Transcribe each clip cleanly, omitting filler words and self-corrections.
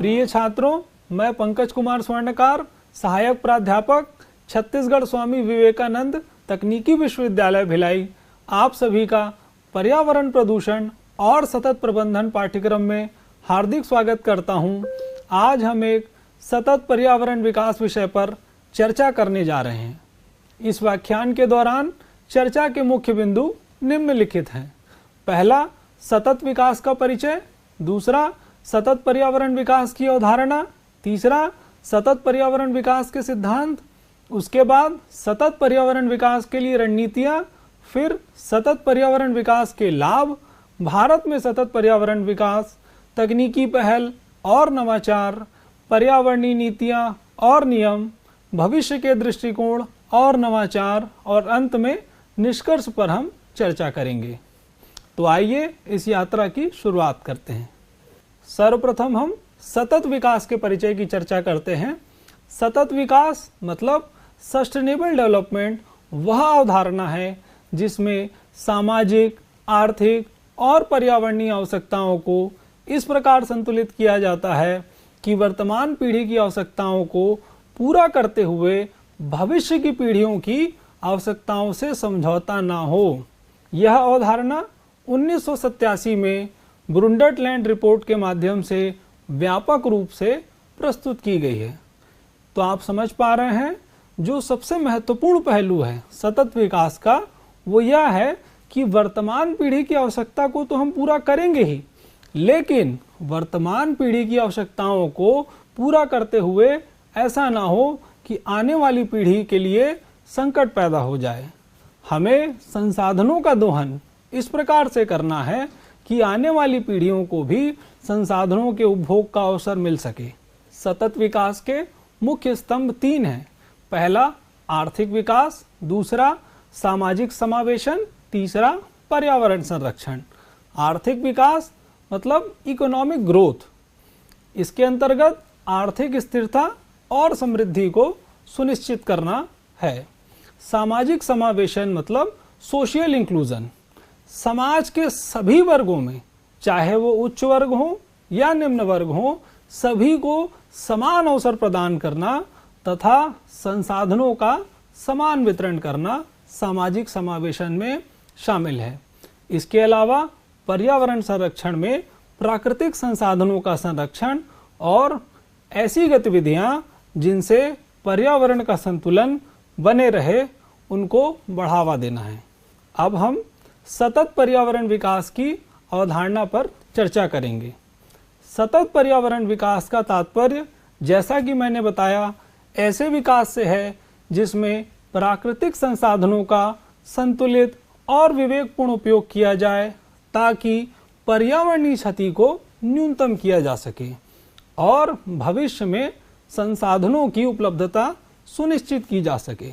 प्रिय छात्रों, मैं पंकज कुमार स्वर्णकार, सहायक प्राध्यापक, छत्तीसगढ़ स्वामी विवेकानंद तकनीकी विश्वविद्यालय भिलाई, आप सभी का पर्यावरण प्रदूषण और सतत प्रबंधन पाठ्यक्रम में हार्दिक स्वागत करता हूं। आज हम एक सतत पर्यावरण विकास विषय पर चर्चा करने जा रहे हैं। इस व्याख्यान के दौरान चर्चा के मुख्य बिंदु निम्नलिखित हैं। पहला, सतत विकास का परिचय। दूसरा, सतत पर्यावरण विकास की अवधारणा। तीसरा, सतत पर्यावरण विकास के सिद्धांत। उसके बाद सतत पर्यावरण विकास के लिए रणनीतियाँ। फिर सतत पर्यावरण विकास के लाभ, भारत में सतत पर्यावरण विकास, तकनीकी पहल और नवाचार, पर्यावरणीय नीतियाँ और नियम, भविष्य के दृष्टिकोण और नवाचार, और अंत में निष्कर्ष पर हम चर्चा करेंगे। तो आइए इस यात्रा की शुरुआत करते हैं। सर्वप्रथम हम सतत विकास के परिचय की चर्चा करते हैं। सतत विकास मतलब सस्टेनेबल डेवलपमेंट वह अवधारणा है जिसमें सामाजिक, आर्थिक और पर्यावरणीय आवश्यकताओं को इस प्रकार संतुलित किया जाता है कि वर्तमान पीढ़ी की आवश्यकताओं को पूरा करते हुए भविष्य की पीढ़ियों की आवश्यकताओं से समझौता ना हो। यह अवधारणा 1987 में ब्रुंडटलैंड रिपोर्ट के माध्यम से व्यापक रूप से प्रस्तुत की गई है। तो आप समझ पा रहे हैं, जो सबसे महत्वपूर्ण पहलू है सतत विकास का वो यह है कि वर्तमान पीढ़ी की आवश्यकता को तो हम पूरा करेंगे ही, लेकिन वर्तमान पीढ़ी की आवश्यकताओं को पूरा करते हुए ऐसा ना हो कि आने वाली पीढ़ी के लिए संकट पैदा हो जाए। हमें संसाधनों का दोहन इस प्रकार से करना है कि आने वाली पीढ़ियों को भी संसाधनों के उपभोग का अवसर मिल सके। सतत विकास के मुख्य स्तंभ 3 हैं। पहला, आर्थिक विकास। दूसरा, सामाजिक समावेशन। तीसरा, पर्यावरण संरक्षण। आर्थिक विकास मतलब इकोनॉमिक ग्रोथ। इसके अंतर्गत आर्थिक स्थिरता और समृद्धि को सुनिश्चित करना है। सामाजिक समावेशन मतलब सोशल इंक्लूजन। समाज के सभी वर्गों में, चाहे वो उच्च वर्ग हो या निम्न वर्ग हो, सभी को समान अवसर प्रदान करना तथा संसाधनों का समान वितरण करना सामाजिक समावेशन में शामिल है। इसके अलावा पर्यावरण संरक्षण में प्राकृतिक संसाधनों का संरक्षण और ऐसी गतिविधियां जिनसे पर्यावरण का संतुलन बने रहे, उनको बढ़ावा देना है। अब हम सतत पर्यावरण विकास की अवधारणा पर चर्चा करेंगे। सतत पर्यावरण विकास का तात्पर्य, जैसा कि मैंने बताया, ऐसे विकास से है जिसमें प्राकृतिक संसाधनों का संतुलित और विवेकपूर्ण उपयोग किया जाए ताकि पर्यावरणीय क्षति को न्यूनतम किया जा सके और भविष्य में संसाधनों की उपलब्धता सुनिश्चित की जा सके।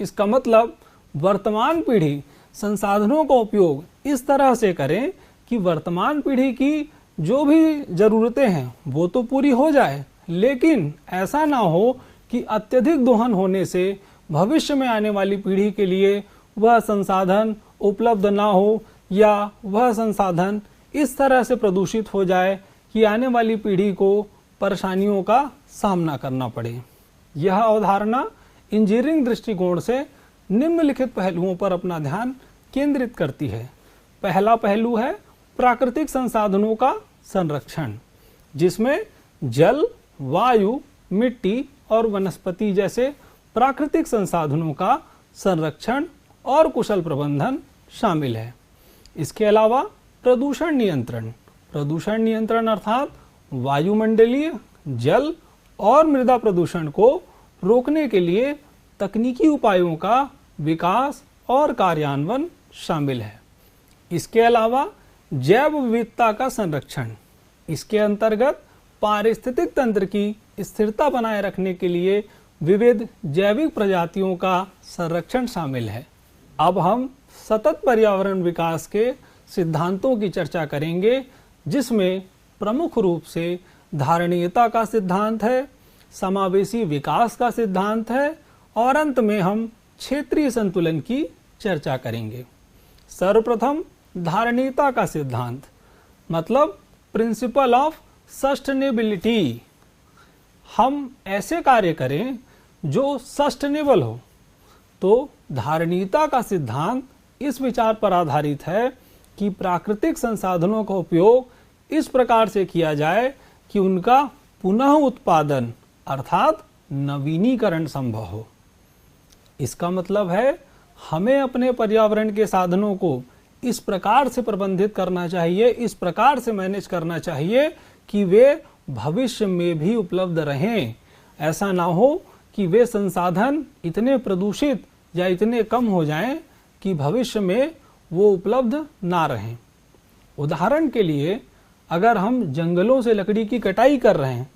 इसका मतलब वर्तमान पीढ़ी संसाधनों का उपयोग इस तरह से करें कि वर्तमान पीढ़ी की जो भी ज़रूरतें हैं वो तो पूरी हो जाए, लेकिन ऐसा ना हो कि अत्यधिक दोहन होने से भविष्य में आने वाली पीढ़ी के लिए वह संसाधन उपलब्ध ना हो या वह संसाधन इस तरह से प्रदूषित हो जाए कि आने वाली पीढ़ी को परेशानियों का सामना करना पड़े। यह अवधारणा इंजीनियरिंग दृष्टिकोण से निम्नलिखित पहलुओं पर अपना ध्यान केंद्रित करती है। पहला पहलू है प्राकृतिक संसाधनों का संरक्षण, जिसमें जल, वायु, मिट्टी और वनस्पति जैसे प्राकृतिक संसाधनों का संरक्षण और कुशल प्रबंधन शामिल है। इसके अलावा प्रदूषण नियंत्रण। प्रदूषण नियंत्रण अर्थात वायुमंडलीय, जल और मृदा प्रदूषण को रोकने के लिए तकनीकी उपायों का विकास और कार्यान्वयन शामिल है। इसके अलावा जैव विविधता का संरक्षण। इसके अंतर्गत पारिस्थितिक तंत्र की स्थिरता बनाए रखने के लिए विविध जैविक प्रजातियों का संरक्षण शामिल है। अब हम सतत पर्यावरण विकास के सिद्धांतों की चर्चा करेंगे, जिसमें प्रमुख रूप से धारणीयता का सिद्धांत है, समावेशी विकास का सिद्धांत है और अंत में हम क्षेत्रीय संतुलन की चर्चा करेंगे। सर्वप्रथम धारणीयता का सिद्धांत मतलब प्रिंसिपल ऑफ सस्टेनेबिलिटी। हम ऐसे कार्य करें जो सस्टेनेबल हो। तो धारणीयता का सिद्धांत इस विचार पर आधारित है कि प्राकृतिक संसाधनों का उपयोग इस प्रकार से किया जाए कि उनका पुनः उत्पादन अर्थात नवीनीकरण संभव हो। इसका मतलब है हमें अपने पर्यावरण के साधनों को इस प्रकार से प्रबंधित करना चाहिए, इस प्रकार से मैनेज करना चाहिए कि वे भविष्य में भी उपलब्ध रहें। ऐसा ना हो कि वे संसाधन इतने प्रदूषित या इतने कम हो जाएं कि भविष्य में वो उपलब्ध ना रहें। उदाहरण के लिए अगर हम जंगलों से लकड़ी की कटाई कर रहे हैं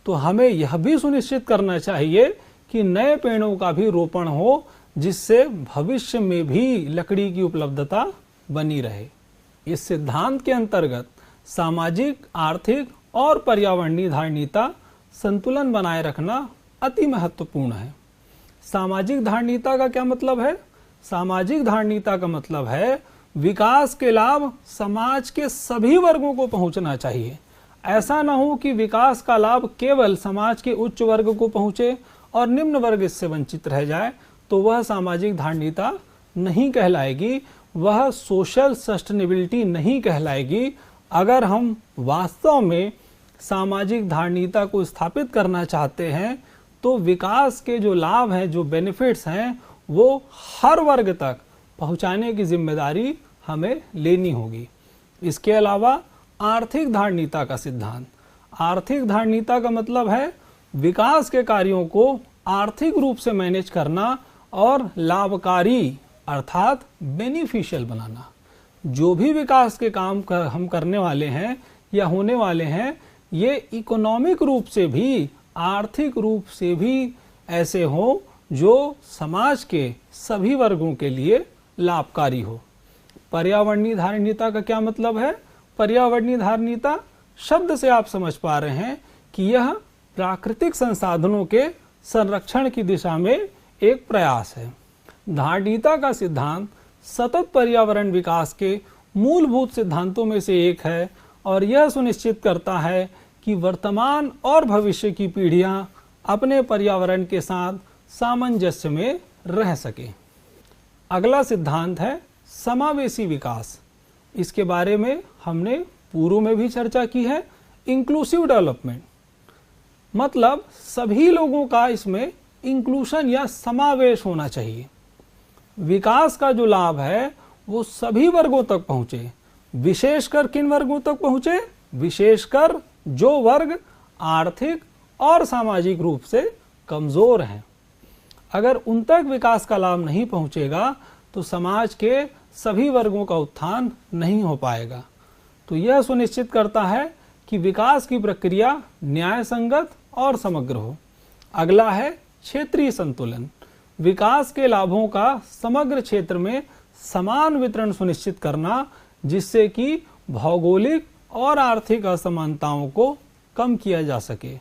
तो हमें यह भी सुनिश्चित करना चाहिए कि नए पेड़ों का भी रोपण हो, जिससे भविष्य में भी लकड़ी की उपलब्धता बनी रहे। इस सिद्धांत के अंतर्गत सामाजिक, आर्थिक और पर्यावरणीय धारणीयता संतुलन बनाए रखना अति महत्वपूर्ण है। सामाजिक धारणीयता का क्या मतलब है? सामाजिक धारणीयता का मतलब है विकास के लाभ समाज के सभी वर्गों को पहुंचना चाहिए। ऐसा ना हो कि विकास का लाभ केवल समाज के उच्च वर्ग को पहुंचे और निम्न वर्ग इससे वंचित रह जाए, तो वह सामाजिक धारणीयता नहीं कहलाएगी, वह सोशल सस्टेनेबिलिटी नहीं कहलाएगी। अगर हम वास्तव में सामाजिक धारणीयता को स्थापित करना चाहते हैं तो विकास के जो लाभ हैं, जो बेनिफिट्स हैं, वो हर वर्ग तक पहुंचाने की जिम्मेदारी हमें लेनी होगी। इसके अलावा आर्थिक धारणीयता का सिद्धांत, आर्थिक धारणीयता का मतलब है विकास के कार्यों को आर्थिक रूप से मैनेज करना और लाभकारी अर्थात बेनिफिशियल बनाना। जो भी विकास के काम हम करने वाले हैं या होने वाले हैं, ये इकोनॉमिक रूप से भी, आर्थिक रूप से भी ऐसे हो जो समाज के सभी वर्गों के लिए लाभकारी हो। पर्यावरणीय धारणीयता का क्या मतलब है? पर्यावरणीय धारणीयता शब्द से आप समझ पा रहे हैं कि यह प्राकृतिक संसाधनों के संरक्षण की दिशा में एक प्रयास है। धारणीयता का सिद्धांत सतत पर्यावरण विकास के मूलभूत सिद्धांतों में से एक है और यह सुनिश्चित करता है कि वर्तमान और भविष्य की पीढ़ियां अपने पर्यावरण के साथ सामंजस्य में रह सके। अगला सिद्धांत है समावेशी विकास। इसके बारे में हमने पूर्व में भी चर्चा की है। इंक्लूसिव डेवलपमेंट मतलब सभी लोगों का इसमें इंक्लूशन या समावेश होना चाहिए। विकास का जो लाभ है वो सभी वर्गों तक पहुंचे। विशेषकर किन वर्गों तक पहुंचे? विशेषकर जो वर्ग आर्थिक और सामाजिक रूप से कमजोर हैं। अगर उन तक विकास का लाभ नहीं पहुंचेगा तो समाज के सभी वर्गों का उत्थान नहीं हो पाएगा। तो यह सुनिश्चित करता है कि विकास की प्रक्रिया न्याय संगत और समग्र हो। अगला है क्षेत्रीय संतुलन। विकास के लाभों का समग्र क्षेत्र में समान वितरण सुनिश्चित करना, जिससे कि भौगोलिक और आर्थिक असमानताओं को कम किया जा सके।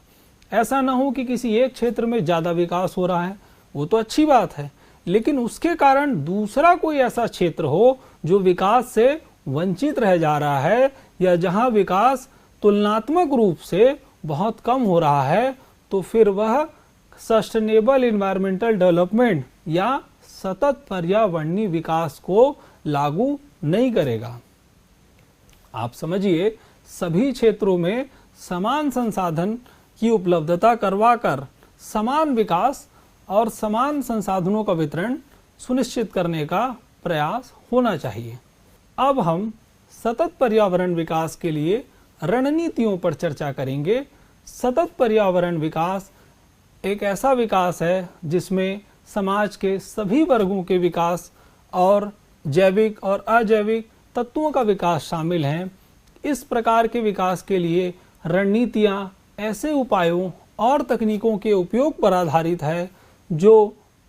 ऐसा न हो कि किसी एक क्षेत्र में ज़्यादा विकास हो रहा है, वो तो अच्छी बात है, लेकिन उसके कारण दूसरा कोई ऐसा क्षेत्र हो जो विकास से वंचित रह जा रहा है या जहां विकास तुलनात्मक रूप से बहुत कम हो रहा है, तो फिर वह सस्टेनेबल एनवायरमेंटल डेवलपमेंट या सतत पर्यावरणीय विकास को लागू नहीं करेगा। आप समझिए, सभी क्षेत्रों में समान संसाधन की उपलब्धता करवाकर समान विकास और समान संसाधनों का वितरण सुनिश्चित करने का प्रयास होना चाहिए। अब हम सतत पर्यावरण विकास के लिए रणनीतियों पर चर्चा करेंगे। सतत पर्यावरण विकास एक ऐसा विकास है जिसमें समाज के सभी वर्गों के विकास और जैविक और अजैविक तत्वों का विकास शामिल हैं। इस प्रकार के विकास के लिए रणनीतियाँ ऐसे उपायों और तकनीकों के उपयोग पर आधारित है जो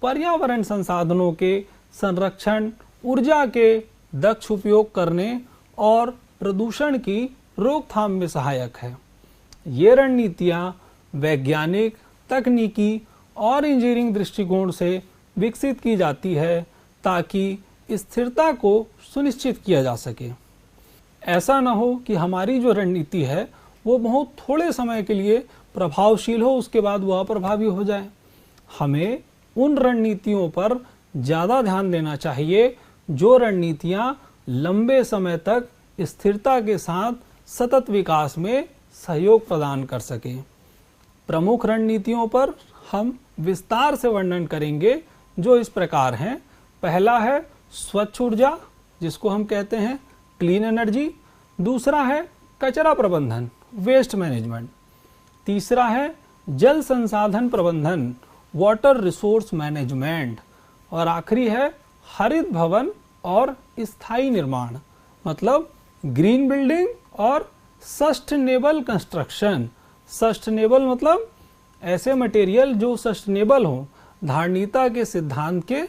पर्यावरण संसाधनों के संरक्षण, ऊर्जा के दक्ष उपयोग करने और प्रदूषण की रोकथाम में सहायक है। ये रणनीतियाँ वैज्ञानिक, तकनीकी और इंजीनियरिंग दृष्टिकोण से विकसित की जाती है ताकि स्थिरता को सुनिश्चित किया जा सके। ऐसा न हो कि हमारी जो रणनीति है वो बहुत थोड़े समय के लिए प्रभावशील हो उसके बाद वह अप्रभावी हो जाए। हमें उन रणनीतियों पर ज़्यादा ध्यान देना चाहिए जो रणनीतियाँ लंबे समय तक स्थिरता के साथ सतत विकास में सहयोग प्रदान कर सकें। प्रमुख रणनीतियों पर हम विस्तार से वर्णन करेंगे जो इस प्रकार हैं। पहला है स्वच्छ ऊर्जा, जिसको हम कहते हैं क्लीन एनर्जी। दूसरा है कचरा प्रबंधन, वेस्ट मैनेजमेंट। तीसरा है जल संसाधन प्रबंधन, वाटर रिसोर्स मैनेजमेंट। और आखिरी है हरित भवन और स्थायी निर्माण, मतलब ग्रीन बिल्डिंग और सस्टेनेबल कंस्ट्रक्शन। सस्टेनेबल मतलब ऐसे मटेरियल जो सस्टेनेबल हो, धारणीयता के सिद्धांत के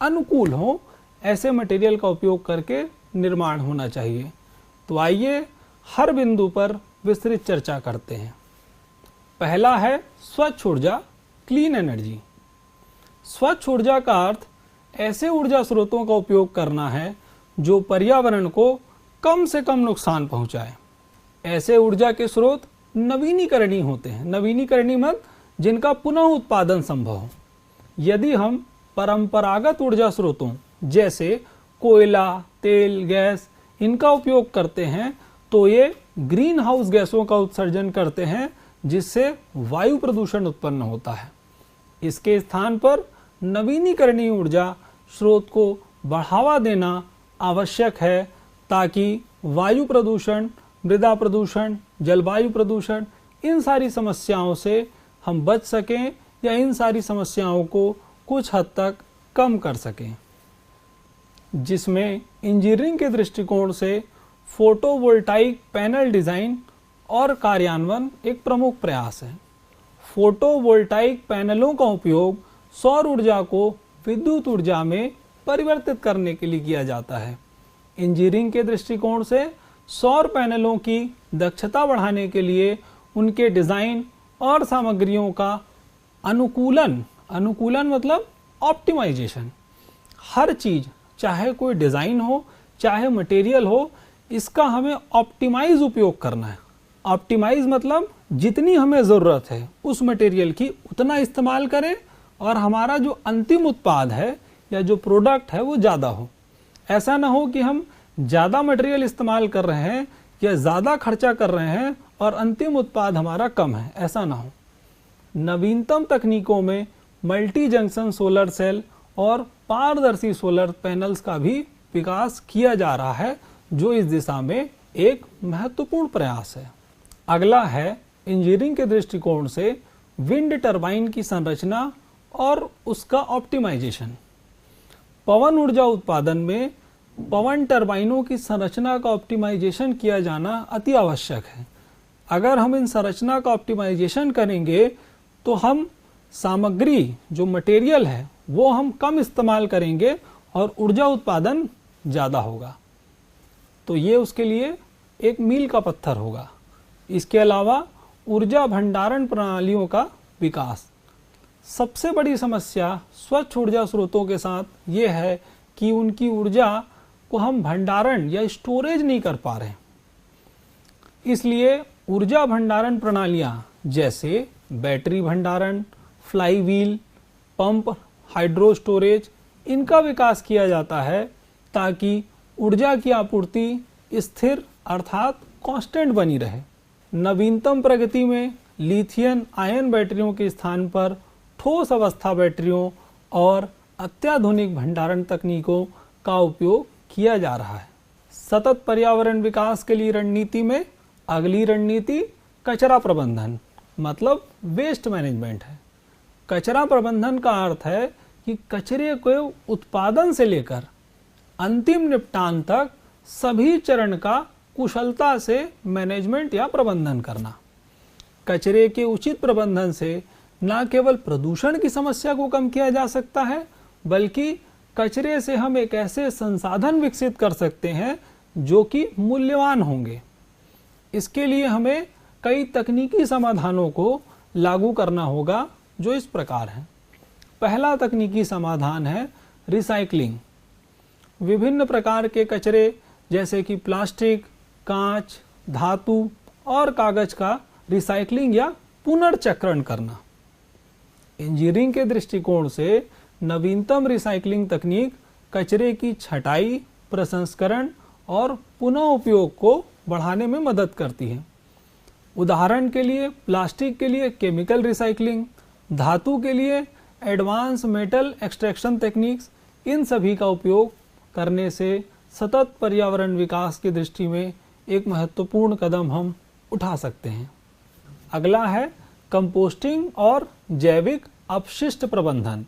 अनुकूल हो, ऐसे मटेरियल का उपयोग करके निर्माण होना चाहिए। तो आइए हर बिंदु पर विस्तृत चर्चा करते हैं। पहला है स्वच्छ ऊर्जा, क्लीन एनर्जी। स्वच्छ ऊर्जा का अर्थ ऐसे ऊर्जा स्रोतों का उपयोग करना है जो पर्यावरण को कम से कम नुकसान पहुंचाए। ऐसे ऊर्जा के स्रोत नवीनीकरणीय होते हैं। नवीनीकरणीय मत जिनका पुनः उत्पादन संभव हो। यदि हम परंपरागत ऊर्जा स्रोतों जैसे कोयला, तेल, गैस इनका उपयोग करते हैं तो ये ग्रीन हाउस गैसों का उत्सर्जन करते हैं, जिससे वायु प्रदूषण उत्पन्न होता है। इसके स्थान पर नवीनीकरणीय ऊर्जा स्रोत को बढ़ावा देना आवश्यक है ताकि वायु प्रदूषण, मृदा प्रदूषण, जलवायु प्रदूषण, इन सारी समस्याओं से हम बच सकें या इन सारी समस्याओं को कुछ हद तक कम कर सकें। जिसमें इंजीनियरिंग के दृष्टिकोण से फोटोवोल्टाइक पैनल डिज़ाइन और कार्यान्वयन एक प्रमुख प्रयास है। फोटोवोल्टाइक पैनलों का उपयोग सौर ऊर्जा को विद्युत ऊर्जा में परिवर्तित करने के लिए किया जाता है। इंजीनियरिंग के दृष्टिकोण से सौर पैनलों की दक्षता बढ़ाने के लिए उनके डिज़ाइन और सामग्रियों का अनुकूलन मतलब ऑप्टिमाइजेशन। हर चीज़, चाहे कोई डिज़ाइन हो चाहे मटेरियल हो, इसका हमें ऑप्टिमाइज उपयोग करना है। ऑप्टिमाइज मतलब जितनी हमें ज़रूरत है उस मटेरियल की उतना इस्तेमाल करें और हमारा जो अंतिम उत्पाद है या जो प्रोडक्ट है वो ज़्यादा हो। ऐसा ना हो कि हम ज़्यादा मटेरियल इस्तेमाल कर रहे हैं या ज़्यादा खर्चा कर रहे हैं और अंतिम उत्पाद हमारा कम है, ऐसा ना हो। नवीनतम तकनीकों में मल्टी जंक्शन सोलर सेल और पारदर्शी सोलर पैनल्स का भी विकास किया जा रहा है, जो इस दिशा में एक महत्वपूर्ण प्रयास है। अगला है इंजीनियरिंग के दृष्टिकोण से विंड टरबाइन की संरचना और उसका ऑप्टिमाइजेशन। पवन ऊर्जा उत्पादन में पवन टरबाइनों की संरचना का ऑप्टिमाइजेशन किया जाना अति आवश्यक है। अगर हम इन संरचना का ऑप्टिमाइजेशन करेंगे तो हम सामग्री, जो मटेरियल है, वो हम कम इस्तेमाल करेंगे और ऊर्जा उत्पादन ज़्यादा होगा। तो ये उसके लिए एक मील का पत्थर होगा। इसके अलावा ऊर्जा भंडारण प्रणालियों का विकास। सबसे बड़ी समस्या स्वच्छ ऊर्जा स्रोतों के साथ ये है कि उनकी ऊर्जा को हम भंडारण या स्टोरेज नहीं कर पा रहे। इसलिए ऊर्जा भंडारण प्रणालियाँ जैसे बैटरी भंडारण, फ्लाईव्हील, पंप, हाइड्रो स्टोरेज, इनका विकास किया जाता है ताकि ऊर्जा की आपूर्ति स्थिर अर्थात कांस्टेंट बनी रहे। नवीनतम प्रगति में लिथियम आयन बैटरियों के स्थान पर ठोस अवस्था बैटरियों और अत्याधुनिक भंडारण तकनीकों का उपयोग किया जा रहा है। सतत पर्यावरण विकास के लिए रणनीति में अगली रणनीति कचरा प्रबंधन मतलब वेस्ट मैनेजमेंट है। कचरा प्रबंधन का अर्थ है कि कचरे को उत्पादन से लेकर अंतिम निपटान तक सभी चरण का कुशलता से मैनेजमेंट या प्रबंधन करना। कचरे के उचित प्रबंधन से न केवल प्रदूषण की समस्या को कम किया जा सकता है, बल्कि कचरे से हम एक ऐसे संसाधन विकसित कर सकते हैं जो कि मूल्यवान होंगे। इसके लिए हमें कई तकनीकी समाधानों को लागू करना होगा, जो इस प्रकार हैं। पहला तकनीकी समाधान है रिसाइकलिंग। विभिन्न प्रकार के कचरे जैसे कि प्लास्टिक, कांच, धातु और कागज का रिसाइकलिंग या पुनर्चक्रण करना। इंजीनियरिंग के दृष्टिकोण से नवीनतम रिसाइकलिंग तकनीक कचरे की छटाई, प्रसंस्करण और पुनः उपयोग को बढ़ाने में मदद करती है। उदाहरण के लिए प्लास्टिक के लिए केमिकल रिसाइकलिंग, धातु के लिए एडवांस मेटल एक्सट्रैक्शन टेक्निक्स, इन सभी का उपयोग करने से सतत पर्यावरण विकास की दृष्टि में एक महत्वपूर्ण कदम हम उठा सकते हैं। अगला है कंपोस्टिंग और जैविक अपशिष्ट प्रबंधन।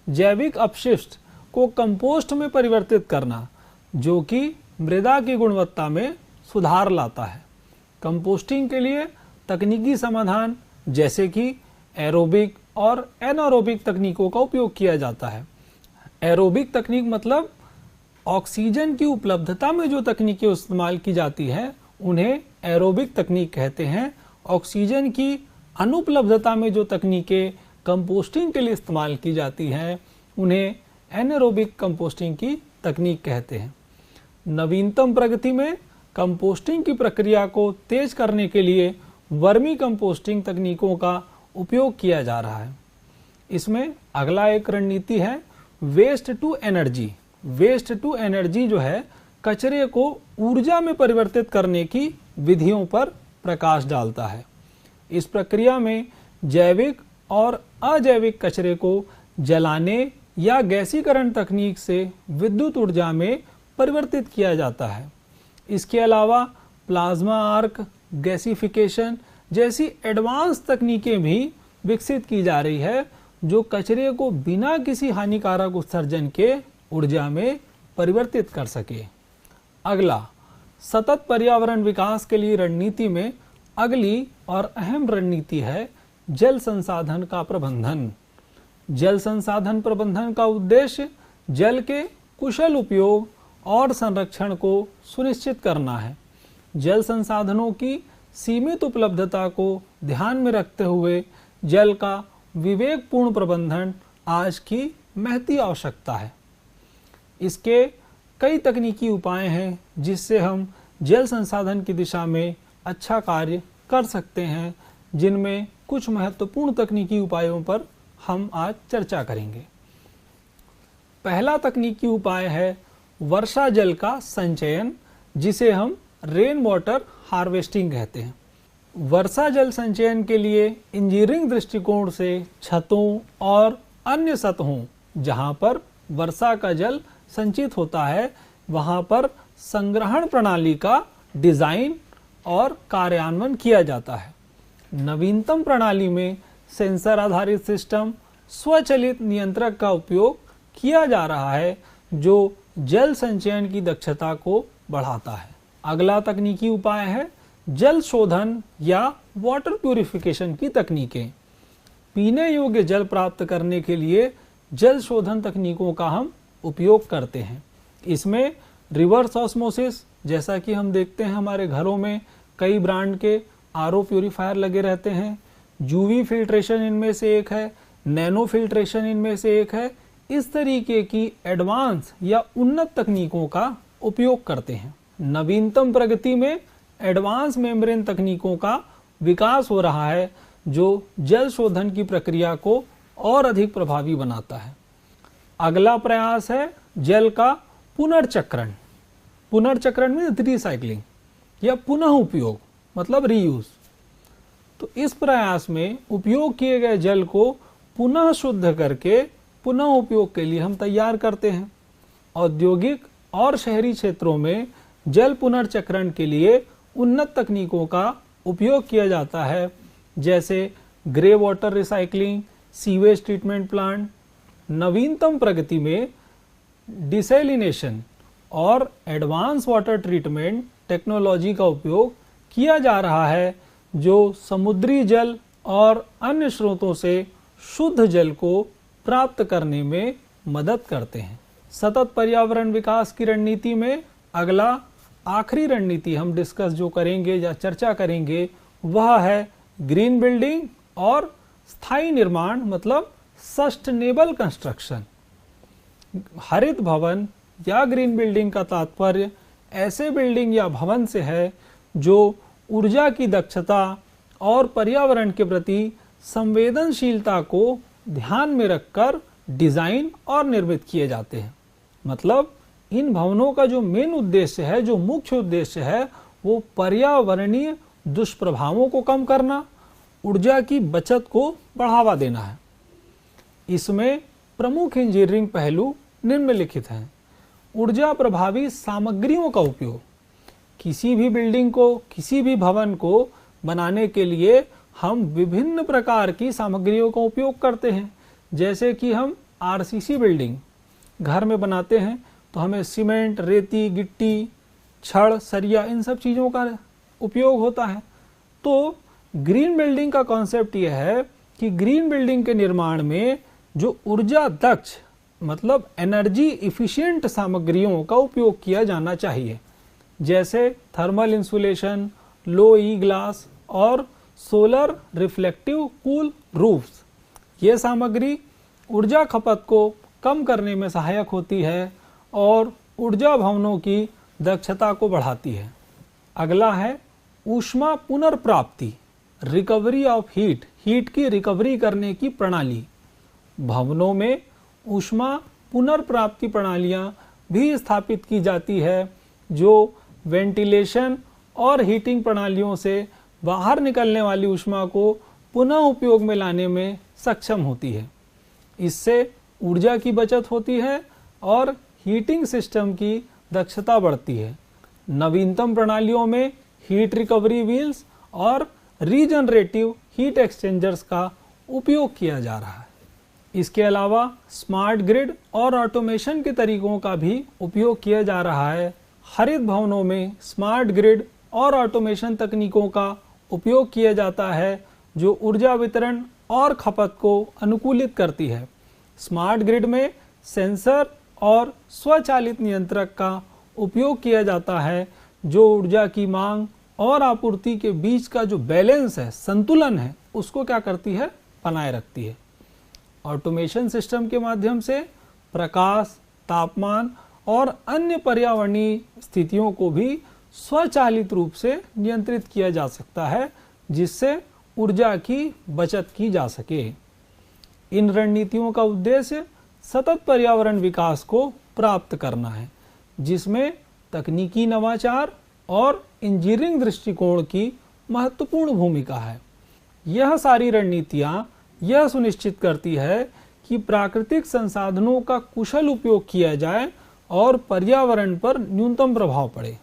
जैविक अपशिष्ट को कंपोस्ट में परिवर्तित करना, जो कि मृदा की गुणवत्ता में सुधार लाता है। कंपोस्टिंग के लिए तकनीकी समाधान जैसे कि एरोबिक और एनारोबिक तकनीकों का उपयोग किया जाता है। एरोबिक तकनीक मतलब ऑक्सीजन की उपलब्धता में जो तकनीकें इस्तेमाल की जाती हैं उन्हें एरोबिक तकनीक कहते हैं। ऑक्सीजन की अनुपलब्धता में जो तकनीकें कंपोस्टिंग के लिए इस्तेमाल की जाती हैं उन्हें एनारोबिक कंपोस्टिंग की तकनीक कहते हैं। नवीनतम प्रगति में कंपोस्टिंग की प्रक्रिया को तेज करने के लिए वर्मी कंपोस्टिंग तकनीकों का उपयोग किया जा रहा है। इसमें अगला एक रणनीति है waste to energy. Waste to energy जो है कचरे को ऊर्जा में परिवर्तित करने की विधियों पर प्रकाश डालता है। इस प्रक्रिया में जैविक और अजैविक कचरे को जलाने या गैसीकरण तकनीक से विद्युत ऊर्जा में परिवर्तित किया जाता है। इसके अलावा प्लाज्मा आर्क गैसिफिकेशन जैसी एडवांस तकनीकें भी विकसित की जा रही है जो कचरे को बिना किसी हानिकारक उत्सर्जन के ऊर्जा में परिवर्तित कर सके। अगला सतत पर्यावरण विकास के लिए रणनीति में अगली और अहम रणनीति है जल संसाधन का प्रबंधन। जल संसाधन प्रबंधन का उद्देश्य जल के कुशल उपयोग और संरक्षण को सुनिश्चित करना है। जल संसाधनों की सीमित उपलब्धता को ध्यान में रखते हुए जल का विवेकपूर्ण प्रबंधन आज की महती आवश्यकता है। इसके कई तकनीकी उपाय हैं जिससे हम जल संसाधन की दिशा में अच्छा कार्य कर सकते हैं, जिनमें कुछ महत्वपूर्ण तकनीकी उपायों पर हम आज चर्चा करेंगे। पहला तकनीकी उपाय है वर्षा जल का संचयन, जिसे हम रेन वाटर हार्वेस्टिंग कहते हैं। वर्षा जल संचयन के लिए इंजीनियरिंग दृष्टिकोण से छतों और अन्य सतहों जहां पर वर्षा का जल संचित होता है वहां पर संग्रहण प्रणाली का डिजाइन और कार्यान्वयन किया जाता है। नवीनतम प्रणाली में सेंसर आधारित सिस्टम, स्वचालित नियंत्रक का उपयोग किया जा रहा है जो जल संचयन की दक्षता को बढ़ाता है। अगला तकनीकी उपाय है जल शोधन या वाटर प्यूरिफिकेशन की तकनीकें। पीने योग्य जल प्राप्त करने के लिए जल शोधन तकनीकों का हम उपयोग करते हैं। इसमें रिवर्स ऑस्मोसिस, जैसा कि हम देखते हैं हमारे घरों में कई ब्रांड के आरओ प्यूरिफायर लगे रहते हैं। यूवी फिल्ट्रेशन इनमें से एक है, नैनो फिल्ट्रेशन इनमें से एक है। इस तरीके की एडवांस या उन्नत तकनीकों का उपयोग करते हैं। नवीनतम प्रगति में एडवांस मेम्ब्रेन तकनीकों का विकास हो रहा है जो जल शोधन की प्रक्रिया को और अधिक प्रभावी बनाता है। अगला प्रयास है जल का पुनर्चक्रण। पुनर्चक्रण में रिसाइकलिंग या पुनः उपयोग मतलब रीयूज। तो इस प्रयास में उपयोग किए गए जल को पुनः शुद्ध करके पुनः उपयोग के लिए हम तैयार करते हैं। औद्योगिक और शहरी क्षेत्रों में जल पुनर्चक्रण के लिए उन्नत तकनीकों का उपयोग किया जाता है, जैसे grey water recycling, sewage treatment plant. नवीनतम प्रगति में डिसैलिनेशन और एडवांस वाटर ट्रीटमेंट टेक्नोलॉजी का उपयोग किया जा रहा है जो समुद्री जल और अन्य स्रोतों से शुद्ध जल को प्राप्त करने में मदद करते हैं। सतत पर्यावरण विकास की रणनीति में अगला आखिरी रणनीति हम डिस्कस जो करेंगे या चर्चा करेंगे वह है ग्रीन बिल्डिंग और स्थायी निर्माण मतलब सस्टेनेबल कंस्ट्रक्शन। हरित भवन या ग्रीन बिल्डिंग का तात्पर्य ऐसे बिल्डिंग या भवन से है जो ऊर्जा की दक्षता और पर्यावरण के प्रति संवेदनशीलता को ध्यान में रखकर डिजाइन और निर्मित किए जाते हैं। मतलब इन भवनों का जो मेन उद्देश्य है, जो मुख्य उद्देश्य है, वो पर्यावरणीय दुष्प्रभावों को कम करना, ऊर्जा की बचत को बढ़ावा देना है। इसमें प्रमुख इंजीनियरिंग पहलू निम्नलिखित हैं। ऊर्जा प्रभावी सामग्रियों का उपयोग। किसी भी बिल्डिंग को, किसी भी भवन को बनाने के लिए हम विभिन्न प्रकार की सामग्रियों का उपयोग करते हैं। जैसे कि हम आरसीसी बिल्डिंग घर में बनाते हैं तो हमें सीमेंट, रेती, गिट्टी, छड़, सरिया, इन सब चीज़ों का उपयोग होता है। तो ग्रीन बिल्डिंग का कॉन्सेप्ट यह है कि ग्रीन बिल्डिंग के निर्माण में जो ऊर्जा दक्ष मतलब एनर्जी इफिशिएंट सामग्रियों का उपयोग किया जाना चाहिए, जैसे थर्मल इंसुलेशन, लो ई ग्लास और सोलर रिफ्लेक्टिव कूल रूफ्स। ये सामग्री ऊर्जा खपत को कम करने में सहायक होती है और ऊर्जा भवनों की दक्षता को बढ़ाती है। अगला है ऊष्मा पुनर्प्राप्ति, रिकवरी ऑफ हीट, हीट की रिकवरी करने की प्रणाली। भवनों में ऊष्मा पुनर्प्राप्ति प्रणालियां भी स्थापित की जाती है जो वेंटिलेशन और हीटिंग प्रणालियों से बाहर निकलने वाली ऊष्मा को पुनः उपयोग में लाने में सक्षम होती है। इससे ऊर्जा की बचत होती है और हीटिंग सिस्टम की दक्षता बढ़ती है। नवीनतम प्रणालियों में हीट रिकवरी व्हील्स और रीजनरेटिव हीट एक्सचेंजर्स का उपयोग किया जा रहा है। इसके अलावा स्मार्ट ग्रिड और ऑटोमेशन के तरीकों का भी उपयोग किया जा रहा है। हरित भवनों में स्मार्ट ग्रिड और ऑटोमेशन तकनीकों का उपयोग किया जाता है जो ऊर्जा वितरण और खपत को अनुकूलित करती है। स्मार्ट ग्रिड में सेंसर और स्वचालित नियंत्रक का उपयोग किया जाता है जो ऊर्जा की मांग और आपूर्ति के बीच का जो बैलेंस है, संतुलन है, उसको क्या करती है, बनाए रखती है। ऑटोमेशन सिस्टम के माध्यम से प्रकाश, तापमान और अन्य पर्यावरणीय स्थितियों को भी स्वचालित रूप से नियंत्रित किया जा सकता है जिससे ऊर्जा की बचत की जा सके। इन रणनीतियों का उद्देश्य सतत पर्यावरण विकास को प्राप्त करना है जिसमें तकनीकी नवाचार और इंजीनियरिंग दृष्टिकोण की महत्वपूर्ण भूमिका है। यह सारी रणनीतियाँ यह सुनिश्चित करती है कि प्राकृतिक संसाधनों का कुशल उपयोग किया जाए और पर्यावरण पर न्यूनतम प्रभाव पड़े।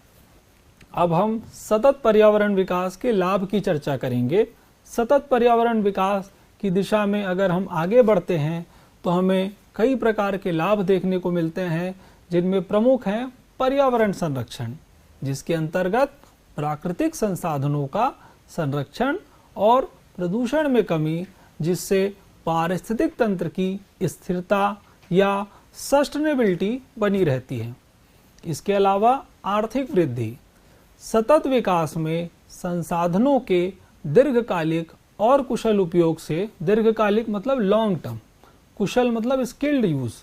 अब हम सतत पर्यावरण विकास के लाभ की चर्चा करेंगे। सतत पर्यावरण विकास की दिशा में अगर हम आगे बढ़ते हैं तो हमें कई प्रकार के लाभ देखने को मिलते हैं जिनमें प्रमुख हैं पर्यावरण संरक्षण, जिसके अंतर्गत प्राकृतिक संसाधनों का संरक्षण और प्रदूषण में कमी, जिससे पारिस्थितिक तंत्र की स्थिरता या सस्टेनेबिलिटी बनी रहती है। इसके अलावा आर्थिक वृद्धि, सतत विकास में संसाधनों के दीर्घकालिक और कुशल उपयोग से, दीर्घकालिक मतलब लॉन्ग टर्म, कुशल मतलब स्किल्ड यूज,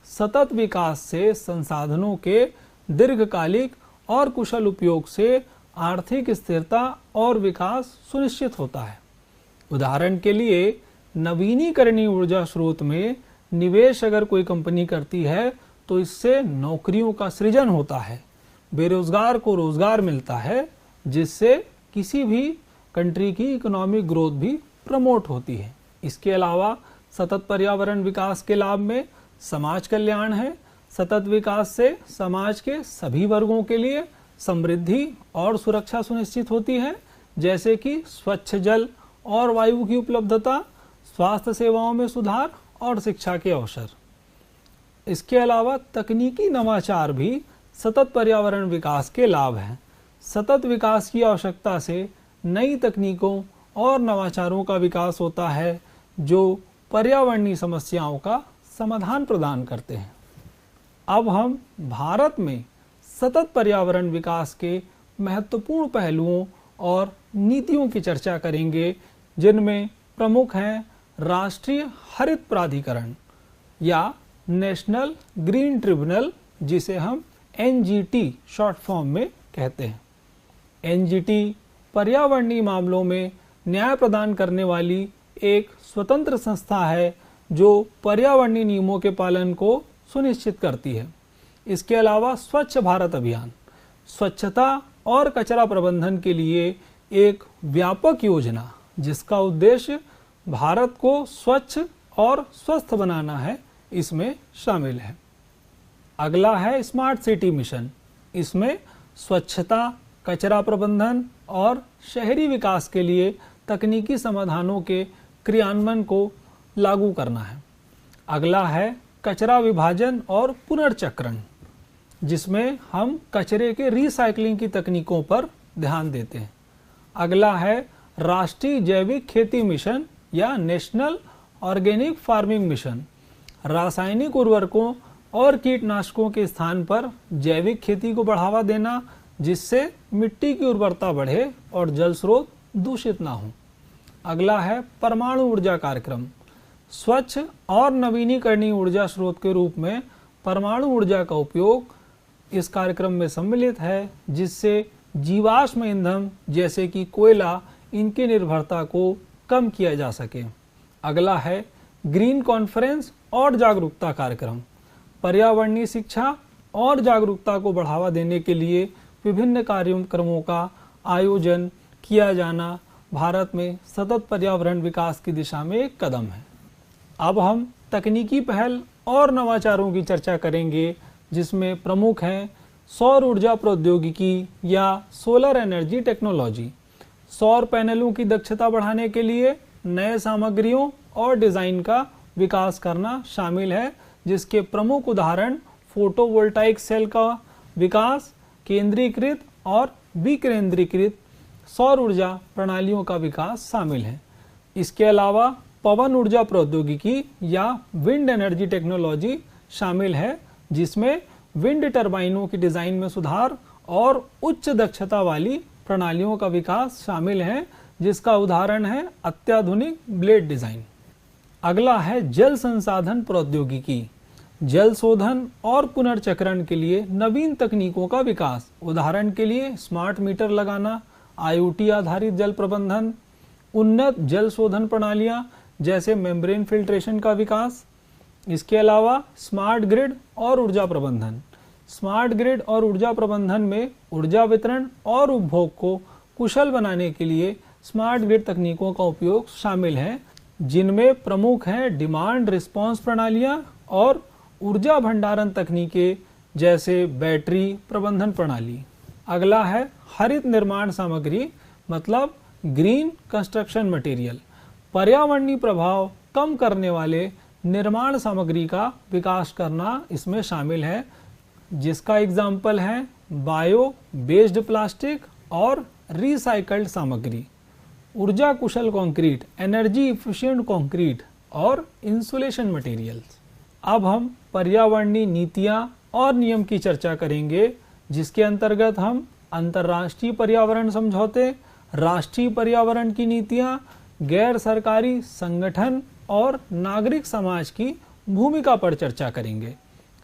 सतत विकास से संसाधनों के दीर्घकालिक और कुशल उपयोग से आर्थिक स्थिरता और विकास सुनिश्चित होता है। उदाहरण के लिए नवीनीकरणीय ऊर्जा स्रोत में निवेश अगर कोई कंपनी करती है तो इससे नौकरियों का सृजन होता है, बेरोजगार को रोजगार मिलता है, जिससे किसी भी कंट्री की इकोनॉमिक ग्रोथ भी प्रमोट होती है। इसके अलावा सतत पर्यावरण विकास के लाभ में समाज कल्याण है। सतत विकास से समाज के सभी वर्गों के लिए समृद्धि और सुरक्षा सुनिश्चित होती है, जैसे कि स्वच्छ जल और वायु की उपलब्धता, स्वास्थ्य सेवाओं में सुधार और शिक्षा के अवसर। इसके अलावा तकनीकी नवाचार भी सतत पर्यावरण विकास के लाभ हैं। सतत विकास की आवश्यकता से नई तकनीकों और नवाचारों का विकास होता है जो पर्यावरणीय समस्याओं का समाधान प्रदान करते हैं। अब हम भारत में सतत पर्यावरण विकास के महत्वपूर्ण पहलुओं और नीतियों की चर्चा करेंगे, जिनमें प्रमुख हैं राष्ट्रीय हरित प्राधिकरण या नेशनल ग्रीन ट्रिब्यूनल, जिसे हम NGT शॉर्ट फॉर्म में कहते हैं। NGT पर्यावरणीय मामलों में न्याय प्रदान करने वाली एक स्वतंत्र संस्था है जो पर्यावरणीय नियमों के पालन को सुनिश्चित करती है। इसके अलावा स्वच्छ भारत अभियान स्वच्छता और कचरा प्रबंधन के लिए एक व्यापक योजना जिसका उद्देश्य भारत को स्वच्छ और स्वस्थ बनाना है, इसमें शामिल है। अगला है स्मार्ट सिटी मिशन। इसमें स्वच्छता, कचरा प्रबंधन और शहरी विकास के लिए तकनीकी समाधानों के क्रियान्वयन को लागू करना है। अगला है कचरा विभाजन और पुनर्चक्रण, जिसमें हम कचरे के रिसाइकलिंग की तकनीकों पर ध्यान देते हैं। अगला है राष्ट्रीय जैविक खेती मिशन या नेशनल ऑर्गेनिक फार्मिंग मिशन। रासायनिक उर्वरकों और कीटनाशकों के स्थान पर जैविक खेती को बढ़ावा देना, जिससे मिट्टी की उर्वरता बढ़े और जल स्रोत दूषित ना हो। अगला है परमाणु ऊर्जा कार्यक्रम। स्वच्छ और नवीनीकरणीय ऊर्जा स्रोत के रूप में परमाणु ऊर्जा का उपयोग इस कार्यक्रम में सम्मिलित है, जिससे जीवाश्म ईंधन जैसे कि कोयला, इनकी निर्भरता को कम किया जा सके। अगला है ग्रीन कॉन्फ्रेंस और जागरूकता कार्यक्रम। पर्यावरणीय शिक्षा और जागरूकता को बढ़ावा देने के लिए विभिन्न कार्यक्रमों का आयोजन किया जाना भारत में सतत पर्यावरण विकास की दिशा में एक कदम है। अब हम तकनीकी पहल और नवाचारों की चर्चा करेंगे, जिसमें प्रमुख हैं सौर ऊर्जा प्रौद्योगिकी या सोलर एनर्जी टेक्नोलॉजी। सौर पैनलों की दक्षता बढ़ाने के लिए नए सामग्रियों और डिज़ाइन का विकास करना शामिल है, जिसके प्रमुख उदाहरण फोटोवोल्टाइक सेल का विकास, केंद्रीकृत और विकेंद्रीकृत सौर ऊर्जा प्रणालियों का विकास शामिल है। इसके अलावा पवन ऊर्जा प्रौद्योगिकी या विंड एनर्जी टेक्नोलॉजी शामिल है, जिसमें विंड टरबाइनों की डिज़ाइन में सुधार और उच्च दक्षता वाली प्रणालियों का विकास शामिल है, जिसका उदाहरण है अत्याधुनिक ब्लेड डिज़ाइन। अगला है जल संसाधन प्रौद्योगिकी। जल शोधन और पुनर्चक्रण के लिए नवीन तकनीकों का विकास, उदाहरण के लिए स्मार्ट मीटर लगाना, IoT आधारित जल प्रबंधन, उन्नत जल शोधन प्रणालियां जैसे मेम्ब्रेन फिल्ट्रेशन का विकास। इसके अलावा स्मार्ट ग्रिड और ऊर्जा प्रबंधन। स्मार्ट ग्रिड और ऊर्जा प्रबंधन में ऊर्जा वितरण और उपभोग को कुशल बनाने के लिए स्मार्ट ग्रिड तकनीकों का उपयोग शामिल है, जिनमें प्रमुख हैं डिमांड रिस्पांस प्रणालियां और ऊर्जा भंडारण तकनीकें जैसे बैटरी प्रबंधन प्रणाली। अगला है हरित निर्माण सामग्री, मतलब ग्रीन कंस्ट्रक्शन मटेरियल। पर्यावरणीय प्रभाव कम करने वाले निर्माण सामग्री का विकास करना इसमें शामिल है, जिसका एग्जाम्पल है बायो बेस्ड प्लास्टिक और रिसाइकल्ड सामग्री, ऊर्जा कुशल कंक्रीट, एनर्जी इफिशिएंट कंक्रीट और इंसुलेशन मटेरियल्स। अब हम पर्यावरणीय नीतियां और नियम की चर्चा करेंगे, जिसके अंतर्गत हम अंतर्राष्ट्रीय पर्यावरण समझौते, राष्ट्रीय पर्यावरण की नीतियां, गैर सरकारी संगठन और नागरिक समाज की भूमिका पर चर्चा करेंगे।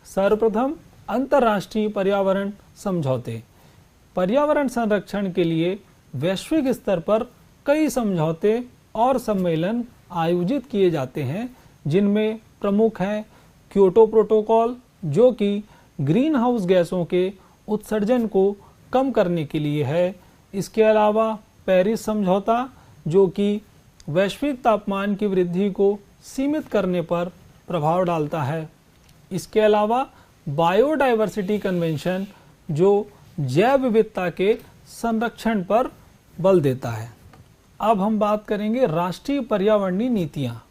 सर्वप्रथम अंतर्राष्ट्रीय पर्यावरण समझौते। पर्यावरण संरक्षण के लिए वैश्विक स्तर पर कई समझौते और सम्मेलन आयोजित किए जाते हैं, जिनमें प्रमुख हैं क्योटो प्रोटोकॉल, जो कि ग्रीन हाउस गैसों के उत्सर्जन को कम करने के लिए है। इसके अलावा पेरिस समझौता, जो कि वैश्विक तापमान की वृद्धि को सीमित करने पर प्रभाव डालता है। इसके अलावा बायोडाइवर्सिटी कन्वेंशन, जो जैव विविधता के संरक्षण पर बल देता है। अब हम बात करेंगे राष्ट्रीय पर्यावरणीय नीतियाँ।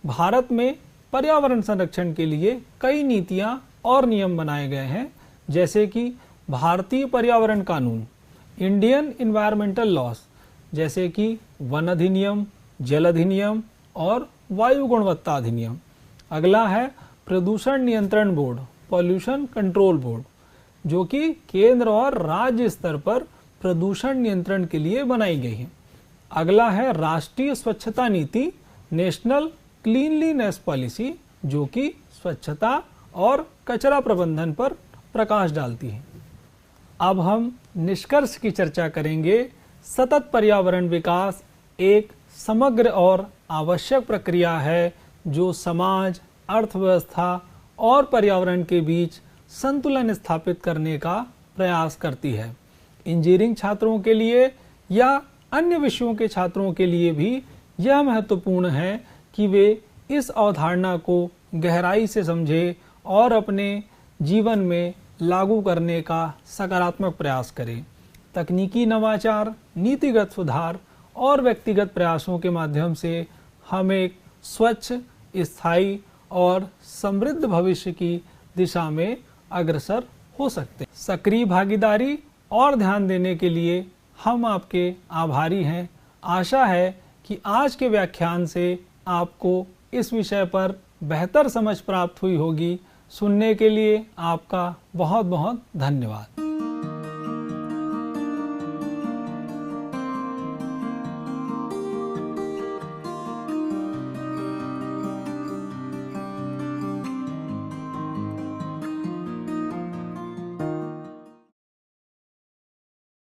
भारत में पर्यावरण संरक्षण के लिए कई नीतियाँ और नियम बनाए गए हैं, जैसे कि भारतीय पर्यावरण कानून, इंडियन इन्वायरमेंटल लॉस, जैसे कि वन अधिनियम, जल अधिनियम और वायु गुणवत्ता अधिनियम। अगला है प्रदूषण नियंत्रण बोर्ड, पॉल्यूशन कंट्रोल बोर्ड, जो कि केंद्र और राज्य स्तर पर प्रदूषण नियंत्रण के लिए बनाई गई है। अगला है राष्ट्रीय स्वच्छता नीति, नेशनल क्लीनलीनेस पॉलिसी, जो कि स्वच्छता और कचरा प्रबंधन पर प्रकाश डालती है। अब हम निष्कर्ष की चर्चा करेंगे। सतत पर्यावरण विकास एक समग्र और आवश्यक प्रक्रिया है जो समाज, अर्थव्यवस्था और पर्यावरण के बीच संतुलन स्थापित करने का प्रयास करती है। इंजीनियरिंग छात्रों के लिए या अन्य विषयों के छात्रों के लिए भी यह महत्वपूर्ण है कि वे इस अवधारणा को गहराई से समझें और अपने जीवन में लागू करने का सकारात्मक प्रयास करें। तकनीकी नवाचार, नीतिगत सुधार और व्यक्तिगत प्रयासों के माध्यम से हम एक स्वच्छ, स्थायी और समृद्ध भविष्य की दिशा में अग्रसर हो सकते हैं। सक्रिय भागीदारी और ध्यान देने के लिए हम आपके आभारी हैं। आशा है कि आज के व्याख्यान से आपको इस विषय पर बेहतर समझ प्राप्त हुई होगी। सुनने के लिए आपका बहुत बहुत धन्यवाद।